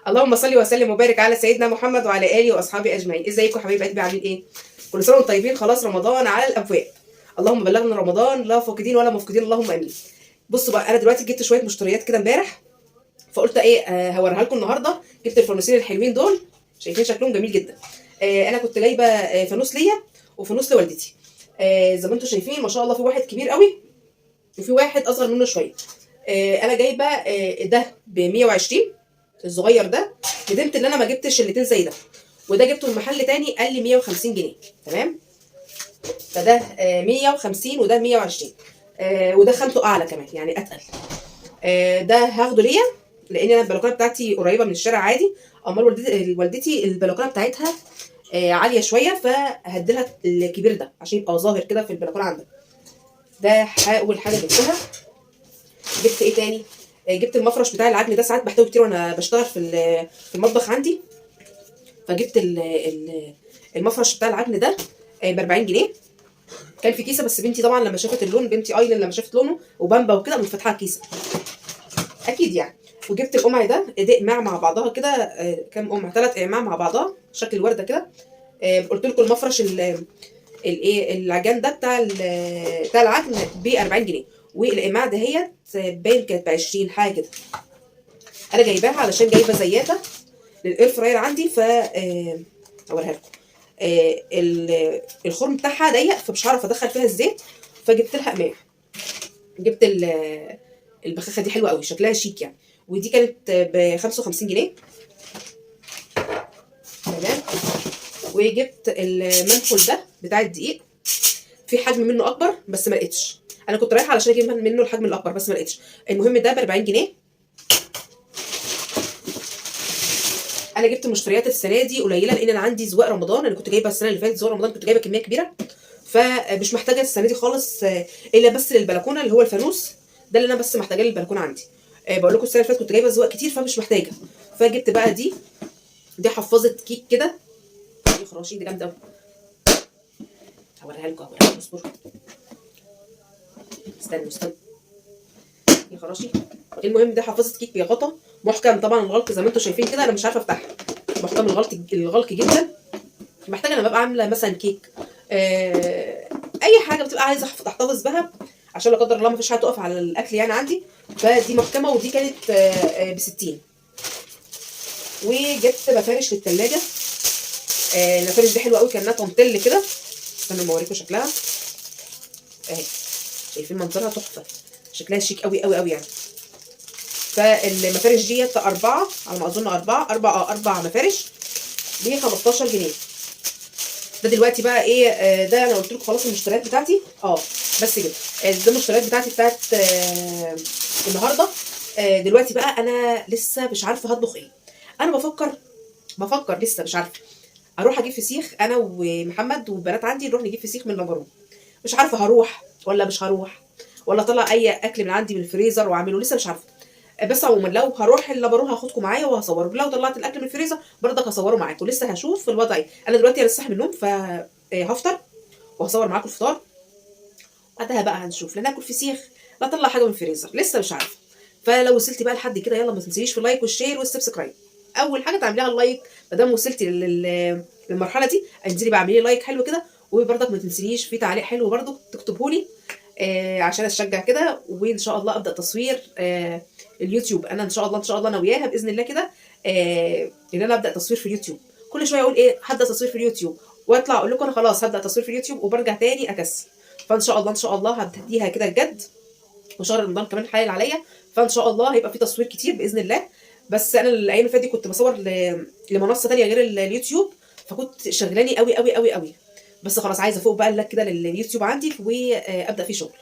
اللهم صل وسلم وبارك على سيدنا محمد وعلى اله واصحابه اجمعين. ازيكم حبايب قلبي، عاملين ايه؟ كل سنه وانتم طيبين، خلاص رمضان على الابواب. اللهم بلغنا رمضان لا فاقدين ولا مفقودين، اللهم امين. بصوا بقى، انا دلوقتي جبت شويه مشتريات كده امبارح، فقلت ايه هوريها لكم النهارده. جبت الفانوسين الحلوين دول، شايفين شكلهم جميل جدا. انا كنت جايبه فانوس ليا وفانوس لوالدتي. زي ما انتم شايفين ما شاء الله، في واحد كبير قوي وفي واحد اصغر منه شويه. انا جايبه ده ب 120، الصغير ده. ندمت ان انا ما جبتش الاتنين زي ده. وده جبته من محل تاني قال لي 150 جنيه. تمام، فده 150 وده 120. وده خامته اعلى كمان، يعني اتقل. ده هاخده ليا، لان انا البلكونه بتاعتي قريبه من الشارع عادي. امال والدتي البلكونه بتاعتها عاليه شويه، فهديلها الكبير ده عشان يبقى ظاهر كده في البلكونه عندها. ده اول حاجه جبتها. جبت ايه تاني؟ جبت المفرش بتاع العجن ده، ساعات بحتاجه كتير وانا بشتغل في المطبخ عندي. فجبت المفرش بتاع العجن ده ب 40 جنيه. كان في كيسه، بس بنتي طبعا لما شافت اللون، بنتي ايلين لما شافت لونه وبامبا وكده قامت فاتحه الكيسه اكيد يعني. وجبت القمع ده، ايدي اقماع مع بعضها كده، كام قمع، 3 اقماع مع بعضها شكل ورده كده. قلت لكم المفرش الايه العجان ده بتاع العجن ب 40 جنيه. والاقماع دهيت باين كانت ب 20 حاجه كده. انا جايباها علشان جايبه زياته للاير فراير عندي، ف اوريها لكم. الخرم بتاعها ضيق، فمش هعرف ادخل فيها الزيت، فجبت لها قماع. جبت البخاخه دي حلوه قوي، شكلها شيك يعني. ودي كانت ب 55 جنيه. تمام. وجبت المنخل ده بتاع الدقيق، في حجم منه اكبر بس ما لقيتش. انا كنت رايحه علشان اجيب منه الحجم الاكبر بس ما لقيتش. المهم ده ب 40 جنيه. انا جبت مشتريات السنه دي قليله، لان انا عندي زواق رمضان. انا كنت جايبه السنه اللي فاتت زواق رمضان، كنت جايبه كميه كبيره، فمش محتاجه السنه دي خالص الا بس للبلكونه اللي هو الفانوس ده اللي انا بس محتاجاه للبلكونه عندي. بقول لكم السنه اللي فاتت كنت جايبه زواق كتير فمش محتاجه. فجبت بقى دي حفاظه كيك كده. دي خراشي، دي جامده قوي. هوريها لكم اصبروا. استنوا. دي خراشي. المهم ده حفاظه كيك بغطا محكم طبعا، الغلق زي ما انتم شايفين كده، انا مش عارفه افتحها. محكم الغلق جدا. محتاجه انا ببقى عامله مثلا كيك، اي حاجه بتبقى عايزه احتفظ بها عشان لا قدر الله ما فيش حاجه تقف على الاكل يعني عندي. فدي محكمه، ودي كانت ب 60. وجبت مفارش للثلاجه. المفارش دي حلوه قوي، كانها طنطل كده. استنوا اوريكم شكلها اهي. شايفين منظرها تحفه، شكلها شيك قوي قوي قوي يعني. فالمفارش ديت 4 على ما اظن، 4 مفارش ب 15 جنيه. ده دلوقتي بقى ايه، ده انا قلت لكم خلاص المشتريات بتاعتي. بس كده. ده المشتريات بتاعتي بتاعت النهارده. دلوقتي بقى انا لسه مش عارفه هطبخ ايه. انا بفكر لسه مش عارفه. اروح اجيب فسيخ انا ومحمد والبنات عندي، نروح نجيب فسيخ من لمبرون. مش عارفه هروح ولا مش هروح، ولا اطلع اي اكل من عندي من الفريزر واعمله، لسه مش عارفه. بس عموما لو هروح اللابارون هاخدكم معايا وهصوره، لو طلعت الاكل من الفريزر برضك هصوره معاكم. لسه هشوف الوضع ايه. انا دلوقتي لسه صاحي من النوم، فهفطر وهصور معاكم الفطار. بعدها بقى هنشوف لا ناكل فسيخ لا اطلع حاجه من الفريزر، لسه مش عارفه. فلو وصلتي بقى لحد كده، يلا ما تنسيش في اللايك والشير والسبسكرايب. اول حاجه تعمليها اللايك، ما دام وصلتي للمرحله دي انزلي بقى اعملي لايك حلو كده. وبرضك ما تنسينيش في تعليق حلو برضك تكتبه لي عشان اشجع كده. وان شاء الله ابدا تصوير اليوتيوب. انا ان شاء الله ناوياها باذن الله كده، ان انا ابدا تصوير في اليوتيوب. كل شويه اقول ايه هبدا تصوير في اليوتيوب، واطلع اقول لكم انا خلاص هبدا تصوير في اليوتيوب وبرجع تاني اكسل. فان شاء الله هبتديها كده بجد. وشهر رمضان كمان حالل عليا، فان شاء الله هيبقى في تصوير كتير باذن الله. بس انا الايام اللي فاتت دي كنت بصور لمنصه تانية غير اليوتيوب، فكنت شغلاني قوي قوي قوي قوي. بس خلاص عايزه افوق بقى كده لليوتيوب عندي وابدا فيه شغل.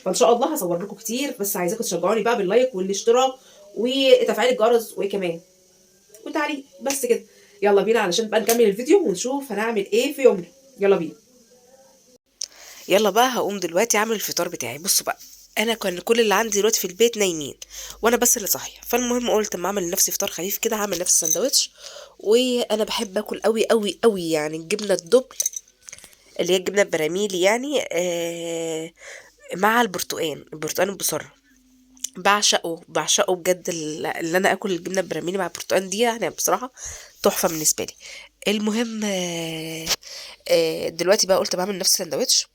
فان شاء الله هصور لكم كتير، بس عايزاكم تشجعوني بقى باللايك والاشتراك وتفعيل الجرس وايه كمان وتعليق. بس كده. يلا بينا علشان بقى نكمل الفيديو ونشوف هنعمل ايه في يومنا. يلا بينا. يلا بقى هقوم دلوقتي اعمل الفطار بتاعي. بصوا بقى، انا كان كل اللي عندي دلوقتي في البيت نايمين وانا بس اللي صاحيه. فالمهم قلت اما اعمل لنفسي فطار خفيف كده، هعمل نفسي سندوتش. وانا بحب اكل قوي قوي قوي يعني الجبنه الدبل، اللي هي الجبنه البراميلي يعني، مع البرتقان المبصره. بعشقه بجد، اللي انا اكل الجبنه البراميلي مع البرتقال دي يعني بصراحه تحفه بالنسبه لي. المهم دلوقتي بقى قلت بعمل نفسي سندوتش،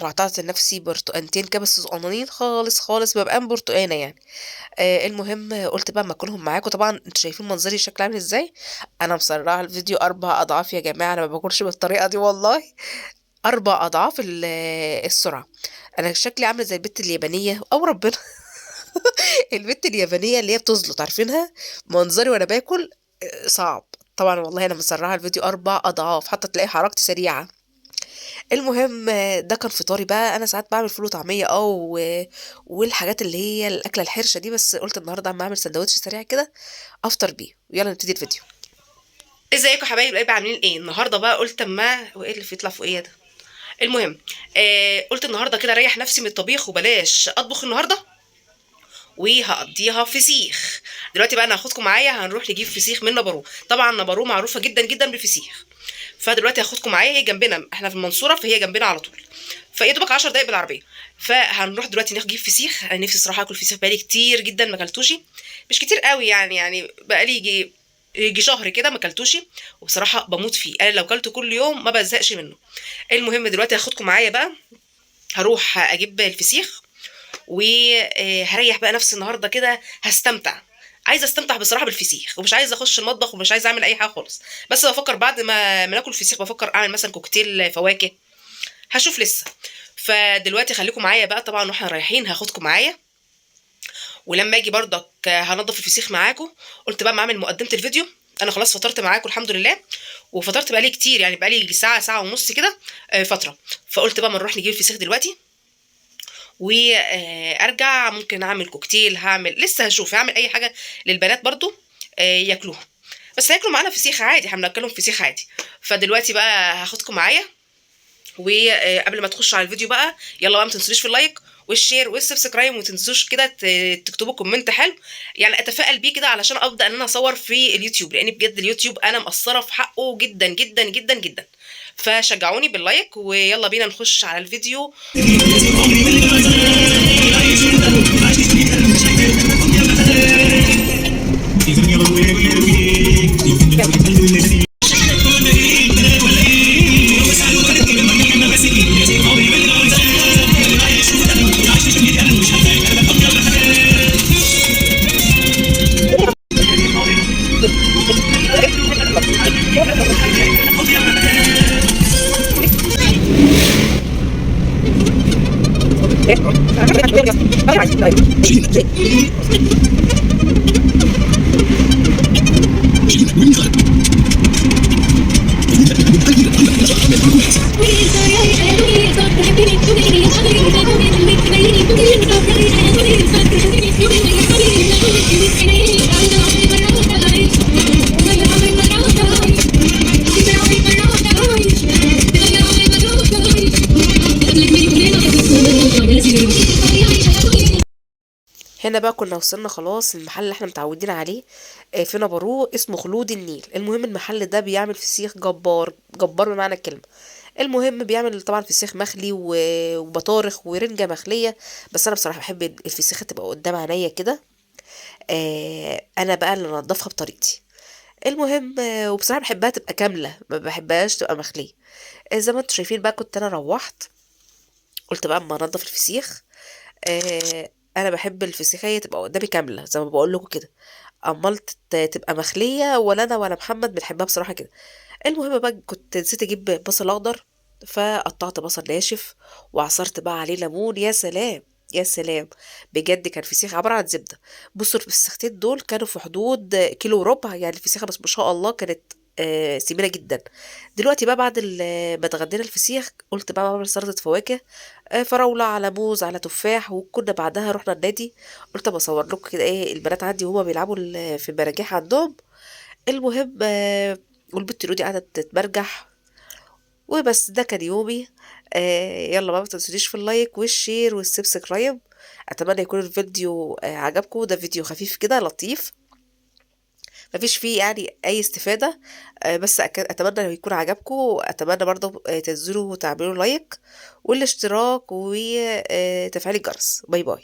وقطعت لنفسي برتقانتين كده بس صغننين خالص خالص، ببقى برتقانه يعني. المهم قلت بقى ما اكلهم معاكم. طبعا انتوا شايفين منظري شكل عامل ازاي، انا مسرعه الفيديو 4 اضعاف يا جماعه، انا ما باكلش بالطريقه دي والله. 4 اضعاف السرعه. انا شكلي عامله زي البت اليابانيه او ربنا. البت اليابانيه اللي هي بتزلط، عارفينها؟ منظري وانا باكل صعب. طبعا والله انا مسرعه الفيديو 4 اضعاف، حتى تلاقي حركتي سريعه. المهم ده كان فطاري بقى. انا ساعات بعمل فول وطعميه والحاجات اللي هي الاكله الحرشه دي، بس قلت النهارده اما اعمل سندوتش سريع كده افطر بيه. يلا نبتدي الفيديو. ازيكم يا حبايب القلب، عاملين ايه النهارده بقى؟ قلت اما هو ايه اللي بيطلع فوقيه ده؟ المهم قلت النهارده كده اريح نفسي من الطبيخ وبلاش اطبخ النهارده، وهقضيها فسيخ. دلوقتي بقى انا هاخدكم معايا، هنروح نجيب فسيخ من نبارو. طبعا نبارو معروفه جدا جدا بالفسيخ. فدلوقتي هاخدكم معايا، هي جنبنا، احنا في المنصوره فهي جنبنا على طول، فيا دوبك 10 دقايق بالعربيه. فهنروح دلوقتي نجيب فسيخ. انا نفسي صراحه اكل فسيخ، بقالي كتير جدا ما اكلتوش. مش كتير قوي يعني بقالي يجي شهر كده ما اكلتوش، وبصراحه بموت فيه. انا لو اكلته كل يوم ما بزهقش منه. المهم دلوقتي هاخدكم معايا بقى، هروح اجيب الفسيخ وهريح بقى نفسي النهارده كده، هستمتع. عايزه استمتع بصراحه بالفسيخ، ومش عايزه اخش المطبخ، ومش عايزه اعمل اي حاجه خالص. بس بفكر بعد ما ناكل الفسيخ، بفكر اعمل مثلا كوكتيل فواكه، هشوف لسه. فدلوقتي خليكم معايا بقى، طبعا واحنا رايحين هاخدكم معايا، ولما اجي برضك هنضف الفسيخ معاكم. قلت بقى ما اعمل مقدمه الفيديو. انا خلاص فطرت معاكم الحمد لله، وفطرت بقالي كتير يعني، بقالي ساعه ساعه ونص كده فتره. فقلت بقى ما نروح نجيب الفسيخ دلوقتي وارجع. ممكن اعمل كوكتيل، هعمل لسه هشوف، هعمل اي حاجه للبنات برضو ياكلوها، بس هياكلوا معانا فسيخ عادي، احنا بناكلهم فسيخ عادي. فدلوقتي بقى هاخدكم معايا، وقبل ما تخشوا على الفيديو بقى يلا بقى ما تنسوش في اللايك والشير والسبسكرايب، وما تنسوش كده تكتبوا كومنت حلو يعني اتفائل بيه كده، علشان ابدا ان انا اصور في اليوتيوب، لان بجد اليوتيوب انا مقصره في حقه جدا جدا جدا جدا. فشجعوني باللايك، ويلا بينا نخش على الفيديو. هنا بقى كنا وصلنا خلاص المحل اللي احنا متعودين عليه في نبارو، اسمه خلود النيل. المهم المحل ده بيعمل فسيخ جبار جبار بمعنى الكلمة. المهم بيعمل طبعا فسيخ مخلي وبطارخ ورنجة مخلية، بس انا بصراحة بحب الفسيخة تبقى قدام عينيا كده. انا بقى اللي انضفها بطريقتي. المهم وبصراحة بحبها تبقى كاملة، ما بحبهاش تبقى مخلية. زي ما انتوا شايفين بقى، كنت انا روحت قلت بقى اما انضف الفسيخ. انا بحب الفسيخية تبقى قدامي كاملة زي ما بقول لكم كده، امال تبقى مخلية ولا انا ولا محمد بنحبها بصراحة كده. المهم بقى كنت نسيت اجيب بصل اخضر، فقطعت بصل ناشف وعصرت بقى عليه ليمون. يا سلام يا سلام، بجد كان فسيخ عبارة عن زبدة. بصوا الفسيختين دول كانوا في حدود كيلو وربع يعني، الفسيخة بس ما شاء الله كانت سمينة جدا. دلوقتي بقى بعد ما اتغدينا الفسيخ، قلت بقى بعمل سلطة فواكه، فراولة على موز على تفاح. وكنا بعدها رحنا النادي، قلت بصور لكم كده ايه البنات عندي وهما بيلعبوا في المراجيح عندهم. المهم والبت رودي قعدت تتمرجح. وبس ده كان يومي. يلا بقى ما تنسونيش في اللايك والشير والسبسكرايب. اتمنى يكون الفيديو عجبكم. ده فيديو خفيف كده لطيف، مفيش فيه يعني اي استفادة، بس اتمنى انه يكون عجبكم. اتمنى برضه تنزلوا وتعملوا لايك والاشتراك وتفعيل الجرس. باي باي.